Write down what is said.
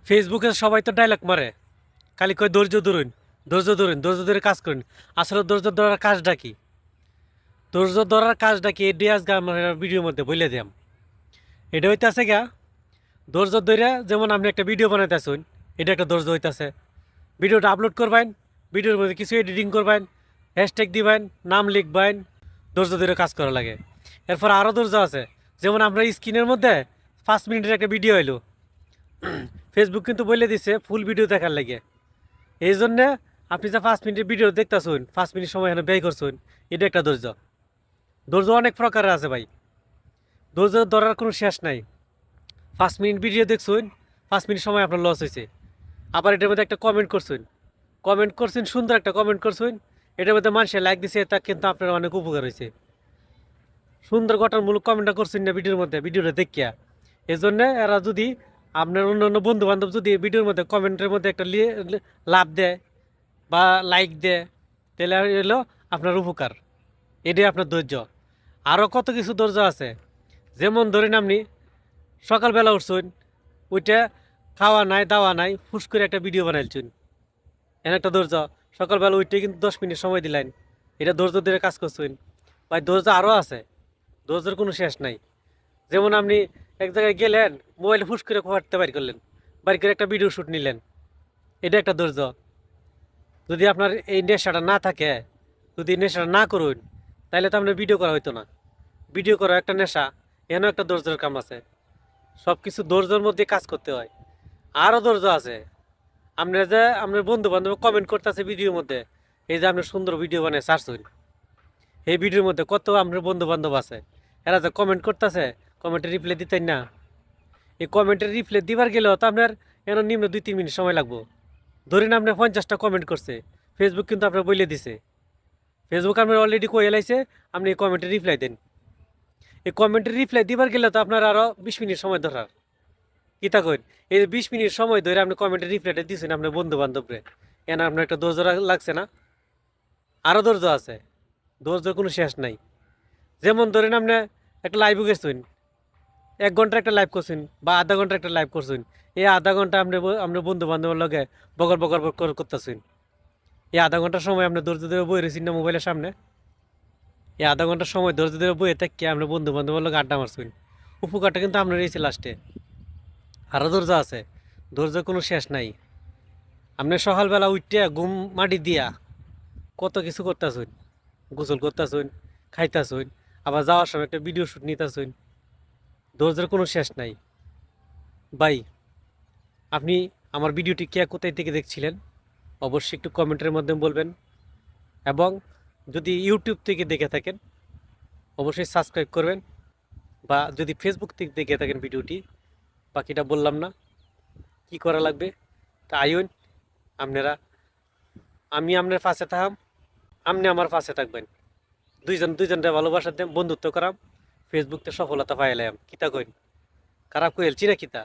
ফেসবুকে সবাই তো ডায়লগ মারে, খালি কয় ধৈর্য ধরুন, ধৈর্য ধরুন, ধৈর্য ধরে কাজ করুন। আসলে ধৈর্য ধরার কাজটা কি? ধৈর্য ধরার কাজটা কি এটি আজকে আমার ভিডিওর মধ্যে বলে দিলাম। এটা হইতেছে গা, ধৈর্য ধরে যেমন আপনি একটা ভিডিও বানাইতেছেন, এটা একটা ধৈর্য হইতেছে। ভিডিওটা আপলোড করবেন, ভিডিওর মধ্যে কিছু এডিটিং করবেন, হ্যাশট্যাগ দিবেন, নাম লিখবেন, ধৈর্য ধরে কাজ করা লাগে। এরপর আরও ধৈর্য আছে, যেমন আপনার স্ক্রিনের মধ্যে 5 মিনিটের একটা ভিডিও এলো, ফেসবুক কিন্তু বলে দিছে ফুল ভিডিও দেখার লাগে। এই জন্যে আপনি যে 5 মিনিটের ভিডিও দেখতেছুন, 5 মিনিট সময় এখানে ব্যয় করছুন, এটা একটা ধৈর্য। ধৈর্য অনেক প্রকারের আছে ভাই, ধৈর্য ধরার কোনো শেষ নাই। 5 মিনিট ভিডিও দেখছুন, 5 মিনিট সময় আপনার লস হয়েছে। আবার এটার মধ্যে একটা কমেন্ট করছুন, কমেন্ট করছেন, সুন্দর একটা কমেন্ট করছুন, এটার মধ্যে মানুষের লাইক দিছে, তা কিন্তু আপনার অনেক উপকার হয়েছে। সুন্দর গঠনমূলক কমেন্টটা করছেন না ভিডিওর মধ্যে, ভিডিওটা দেখিয়া। এই জন্যে এরা যদি আপনার অন্য অন্য বন্ধু বান্ধব যদি ভিডিওর মধ্যে কমেন্টের মধ্যে একটা লাভ দেয় বা লাইক দেয়, তাহলে হলো আপনার উপকার। এটাই আপনার ধৈর্য। আরও কত কিছু ধৈর্য আছে, যেমন ধরেন আপনি সকালবেলা উঠছেন, ওইটা খাওয়া নাই দাওয়া নাই, ফুস করে একটা ভিডিও বানাইছেন, এর একটা ধৈর্য। সকালবেলা উঠতে কিন্তু 10 মিনিট সময় দিলেন, এটা ধৈর্য ধরে কাজ করছেন। ভাই ধৈর্য আরও আছে, ধৈর্যের কোনো শেষ নাই। যেমন আপনি এক জায়গায় গেলেন, মোবাইল ফুস করে ফাটতে বাইর করলেন, বাইর করে একটা ভিডিও শ্যুট নিলেন, এটা একটা ধৈর্য। যদি আপনার এই নেশাটা না থাকে, যদি এই নেশাটা না করুন, তাহলে তো আপনার ভিডিও করা হইতো না। ভিডিও করা একটা নেশা, এখানেও একটা ধৈর্যের কাম আছে। সব কিছু ধৈর্যের মধ্যে কাজ করতে হয়। আরও ধৈর্য আছে, আপনার যে আপনার বন্ধু বান্ধব কমেন্ট করতেছে ভিডিওর মধ্যে, এই যে আপনি সুন্দর ভিডিও বানিয়ে ছাড়ছেন, এই ভিডিওর মধ্যে কত আপনার বন্ধু বান্ধব আছে, এরা যে কমেন্ট করতেছে, কমেন্টে রিপ্লাই দিতেন না। এই কমেন্টের রিপ্লাই দিবার গেলেও তো আপনার এর নিম্ন 2-3 মিনিট সময় লাগবো। ধরেন আপনি 50টা কমেন্ট করছে, ফেসবুক কিন্তু আপনার বলে দিছে, ফেসবুক আপনার অলরেডি কয়ে লাইছে আপনি এই কমেন্টের রিপ্লাই দেন। এই কমেন্টের রিপ্লাই দিবার গেলে তো আপনার আরও 20 মিনিট সময় দরকার। কিতা কইন, এই যে 20 মিনিট সময় ধরে আপনি কমেন্টের রিপ্লাইটা দিচ্ছেন আপনার বন্ধু বান্ধবরে, এনে আপনার একটা ধৈর্য লাগছে না? আরও ধৈর্য আছে, ধৈর্যের কোনো শেষ নাই। যেমন ধরেন আপনি একটা লাইভে গেছেন, 1 ঘন্টা একটা লাইভ করছেন বা আধা ঘন্টা একটা লাইভ করছেন, এই আধা ঘন্টা আপনি আপনার বন্ধু বান্ধবের লগে বকর বকর বকর করতেছেন। এই আধা ঘন্টার সময় আপনি ধৈর্য ধরে বই রয়েছেন না মোবাইলের সামনে, এই আধা ঘন্টার সময় ধৈর্য ধরে বইয়ে থেকে আপনার বন্ধু বান্ধবের লগে আড্ডা মারছেন, উপকারটা কিন্তু আপনার রয়েছে লাস্টে। আরও ধৈর্য আছে, ধৈর্যের কোনো শেষ নাই। আপনি সকালবেলা উঠতে ঘুম মাটি দিয়া কত কিছু করতেছেন, গোসল করতেছেন, খাইতেছেন, আবার যাওয়ার সময় একটা ভিডিও শ্যুট নিতেছেন, ধৈর্যের কোনো শেষ নাই। ভাই, আপনি আমার ভিডিওটি কে কোথায় থেকে দেখছিলেন অবশ্যই একটু কমেন্টের মাধ্যমে বলবেন। এবং যদি ইউটিউব থেকে দেখে থাকেন অবশ্যই সাবস্ক্রাইব করবেন, বা যদি ফেসবুক থেকে দেখে থাকেন ভিডিওটি, বাকিটা বললাম না কি করা লাগবে, তা আইন আপনারা, আমি আপনার পাশে থাকাম, আপনি আমার পাশে থাকবেন, দুইজন দুইজনটা ভালোবাসা দেন, বন্ধুত্ব করাম, ফেসবুকতে সফলতা পাইলাম। কিতা কইন, খারাপ কইলছি না কিতা?